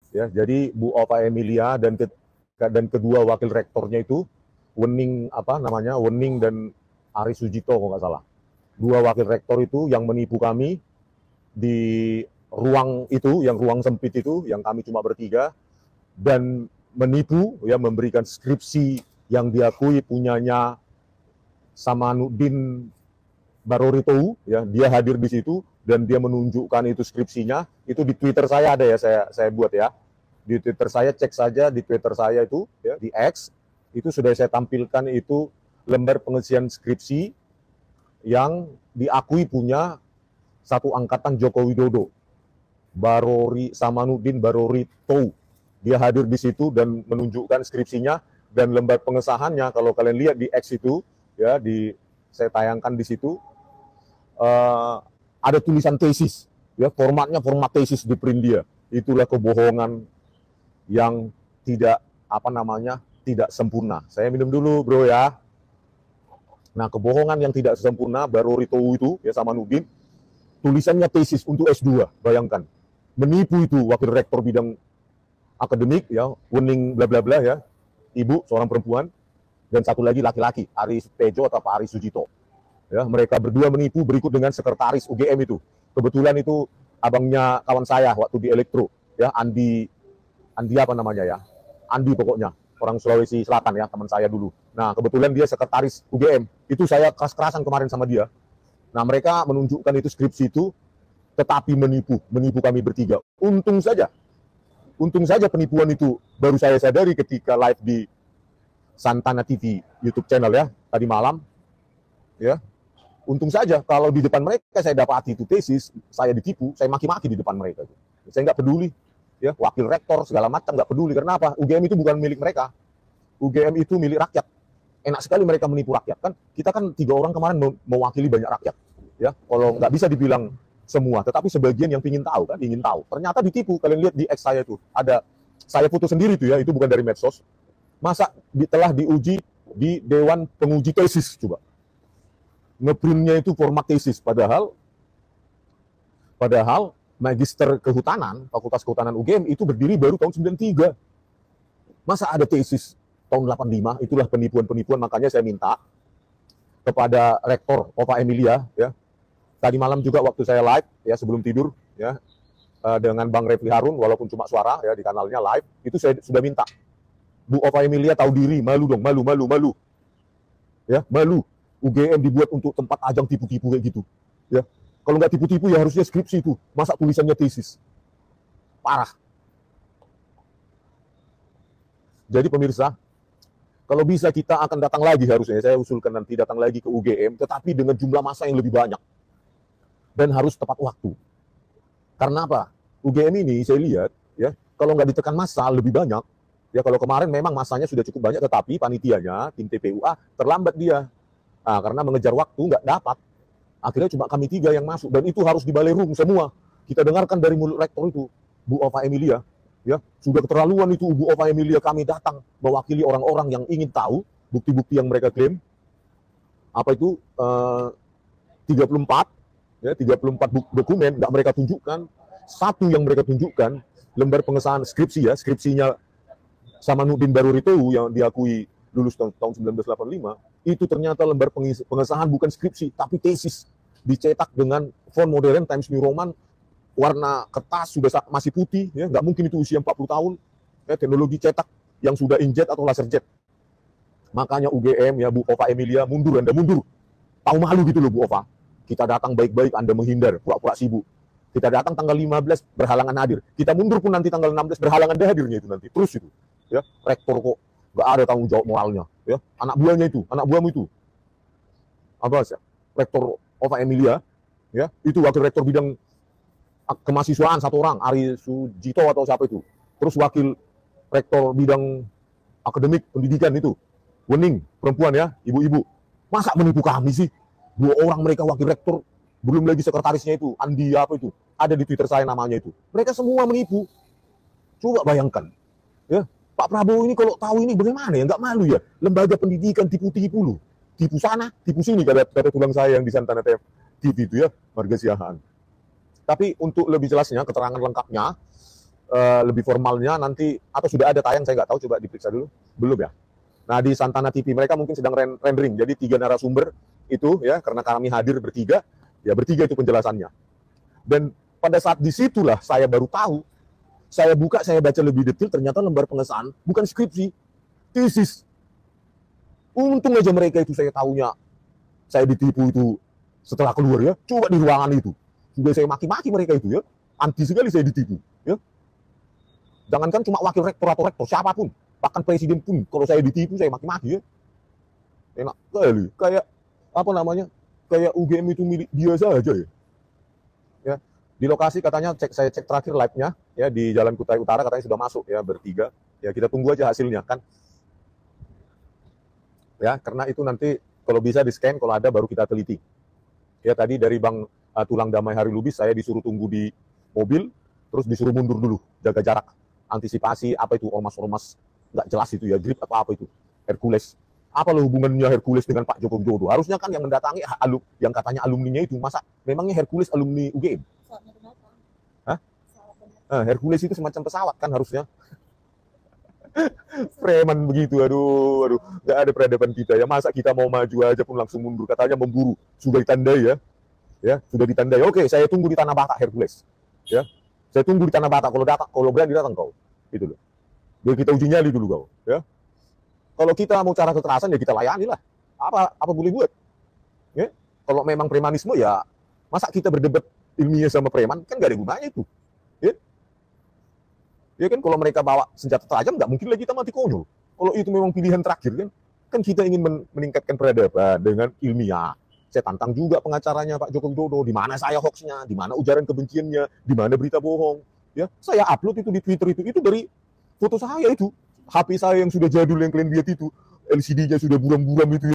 Ya, jadi Bu Ova Emilia dan kedua wakil rektornya itu Wening apa namanya Wening dan Ari Sujito kalau nggak salah. Dua wakil rektor itu yang menipu kami di ruang itu, yang ruang sempit itu, yang kami cuma bertiga, dan menipu ya, memberikan skripsi yang diakui punyanya Samanuddin Baroritou ya, dia hadir di situ dan dia menunjukkan itu skripsinya. Itu di Twitter saya ada ya, saya buat ya. Di Twitter saya, cek saja di Twitter saya itu ya, di X itu sudah saya tampilkan itu lembar pengisian skripsi yang diakui punya satu angkatan Joko Widodo, Samanuddin Baroritou. Dia hadir di situ dan menunjukkan skripsinya dan lembar pengesahannya. Kalau kalian lihat di X itu ya, saya tayangkan di situ, ada tulisan tesis ya, formatnya format tesis di print dia. Itulah kebohongan yang tidak tidak sempurna. Saya minum dulu bro ya. Nah, kebohongan yang tidak sempurna Baroritou itu ya, Samanuddin, tulisannya tesis untuk S2, bayangkan. Menipu itu wakil rektor bidang akademik ya, Wening bla bla bla ya, ibu seorang perempuan, dan satu lagi laki-laki, Ari Tejo atau Pak Ari Sujito. Ya, mereka berdua menipu berikut dengan sekretaris UGM itu. Kebetulan itu abangnya kawan saya waktu di Elektro, ya, Andi apa namanya ya, Andi pokoknya, orang Sulawesi Selatan ya, teman saya dulu. Nah, kebetulan dia sekretaris UGM. Itu saya keras-kerasan kemarin sama dia. Nah, mereka menunjukkan itu skripsi itu, tetapi menipu kami bertiga. Untung saja penipuan itu baru saya sadari ketika live di Santana TV YouTube channel ya, tadi malam. Ya, untung saja kalau di depan mereka saya dapati itu tesis, saya ditipu, saya maki-maki di depan mereka. Saya nggak peduli. Ya, wakil rektor segala macam nggak peduli. Karena apa? UGM itu bukan milik mereka. UGM itu milik rakyat. Enak sekali mereka menipu rakyat kan. Kita kan 3 orang kemarin mewakili banyak rakyat. Ya, kalau nggak bisa dibilang semua, tetapi sebagian yang ingin tahu kan, ingin tahu. Ternyata ditipu. Kalian lihat di X saya itu ada, saya foto sendiri tuh ya, itu bukan dari medsos. Masa telah diuji di Dewan Penguji Tesis, coba. Ngeprintnya itu format tesis, padahal Magister Kehutanan, Fakultas Kehutanan UGM itu berdiri baru tahun 93. Masa ada tesis tahun 85? Itulah penipuan-penipuan. Makanya saya minta kepada Rektor Ova Emilia ya. Tadi malam juga waktu saya live ya, sebelum tidur ya, dengan Bang Refli Harun, walaupun cuma suara ya, di kanalnya live, itu saya sudah minta, Bu Ova Emilia tahu diri, malu dong, malu. Ya, malu. UGM dibuat untuk tempat ajang tipu-tipu kayak gitu. Ya. Kalau nggak tipu-tipu ya harusnya skripsi itu. Masa tulisannya tesis? Parah. Jadi pemirsa, kalau bisa kita akan datang lagi, harusnya saya usulkan nanti datang lagi ke UGM, tetapi dengan jumlah massa yang lebih banyak. Dan harus tepat waktu. Karena apa? UGM ini saya lihat, ya, kalau nggak ditekan massa lebih banyak, ya kalau kemarin memang massanya sudah cukup banyak, tetapi panitianya, tim TPUA, terlambat dia. Nah, karena mengejar waktu nggak dapat. Akhirnya cuma kami 3 yang masuk, dan itu harus di balai room semua. Kita dengarkan dari mulut rektor itu, Bu Ova Emilia, ya sudah keterlaluan itu Bu Ova Emilia, kami datang mewakili orang-orang yang ingin tahu bukti-bukti yang mereka klaim. Apa itu 34 ya, 34 dokumen nggak mereka tunjukkan. Satu yang mereka tunjukkan lembar pengesahan skripsi ya, skripsinya Samanuddin Baroritou yang diakui lulus tahun 1985, itu ternyata lembar pengesahan bukan skripsi tapi tesis, dicetak dengan font modern Times New Roman, warna kertas sudah masih putih ya, nggak mungkin itu usia 40 tahun ya, teknologi cetak yang sudah inkjet atau laser jet. Makanya UGM ya, Bu Ova Emilia, mundur, Anda mundur. Tahu malu gitu loh Bu Ova. Kita datang baik-baik, Anda menghindar, pura-pura sibuk. Kita datang tanggal 15 berhalangan hadir. Kita mundur pun nanti tanggal 16 berhalangan hadirnya itu nanti. Terus itu. Ya, rektor kok nggak ada tanggung jawab moralnya. Ya, anak buahnya itu, anak buahmu itu. Apa sih? Rektor Ova Emilia, ya, itu wakil rektor bidang kemahasiswaan satu orang, Ari Sujito atau siapa itu. Terus wakil rektor bidang akademik pendidikan itu, Wening, perempuan ya, ibu-ibu. Masa menipu kami sih? 2 orang mereka wakil rektor, belum lagi sekretarisnya itu, Andi apa itu, ada di Twitter saya namanya itu. Mereka semua menipu. Coba bayangkan, ya, Pak Prabowo ini kalau tahu ini bagaimana ya, nggak malu ya, lembaga pendidikan tipu-tipu loh, tipu sana, tipu sini, kata tulang saya yang di Santana TV itu ya, Marga Siahaan. Tapi untuk lebih jelasnya, keterangan lengkapnya, lebih formalnya nanti, atau sudah ada tayang, saya nggak tahu, coba diperiksa dulu. Belum ya? Nah, di Santana TV mereka mungkin sedang rendering, jadi 3 narasumber itu ya, karena kami hadir bertiga, ya bertiga itu penjelasannya. Dan pada saat disitulah saya baru tahu, saya buka, saya baca lebih detail, ternyata lembar pengesahan bukan skripsi, tesis. Untung aja mereka itu saya tahunya, saya ditipu itu setelah keluar ya, coba di ruangan itu. Sudah saya maki-maki mereka itu ya, anti sekali saya ditipu ya. Jangankan cuma wakil rektor atau rektor, siapapun, bahkan presiden pun, kalau saya ditipu, saya maki-maki ya. Enak kali, kayak apa namanya, kayak UGM itu milik dia saja ya. Ya, di lokasi katanya saya cek terakhir live-nya ya di Jalan Kutai Utara katanya sudah masuk ya bertiga. Ya kita tunggu aja hasilnya kan. Ya, karena itu nanti kalau bisa di-scan, kalau ada baru kita teliti. Ya tadi dari Bang Tulang Damai Hari Lubis saya disuruh tunggu di mobil, terus disuruh mundur dulu, jaga jarak. Antisipasi apa itu ormas-ormas nggak jelas itu ya, grip apa itu, Hercules. Apa lo hubungannya Hercules dengan Pak Joko Widodo? Harusnya kan yang mendatangi yang katanya alumninya itu, masa memangnya Hercules alumni UGM? Hah? Hercules itu semacam pesawat kan harusnya. Preman begitu, aduh, nggak ada peradaban kita ya. Masa kita mau maju aja pun langsung mundur, katanya memburu, sudah ditandai ya, sudah ditandai. Oke, saya tunggu di Tanah Batak Hercules, ya. Saya tunggu di Tanah Batak, kalau berani datang kau, itu loh. Biar kita uji nyali dulu kau, ya. Kalau kita mau cara kekerasan ya kita layani lah. Apa boleh buat? Ya? Kalau memang premanisme ya, masa kita berdebat ilmiah sama preman kan gak ada gunanya itu. Ya, ya kan kalau mereka bawa senjata tajam nggak mungkin lagi kita mati konyol. Kalau itu memang pilihan terakhir kan kita ingin meningkatkan peradaban dengan ilmiah. Saya tantang juga pengacaranya Pak Joko Widodo, di mana saya hoaxnya, di mana ujaran kebenciannya, di mana berita bohong. Ya, saya upload itu di Twitter itu dari foto saya itu, HP saya yang sudah jadul yang kalian lihat itu, LCD-nya sudah buram-buram itu.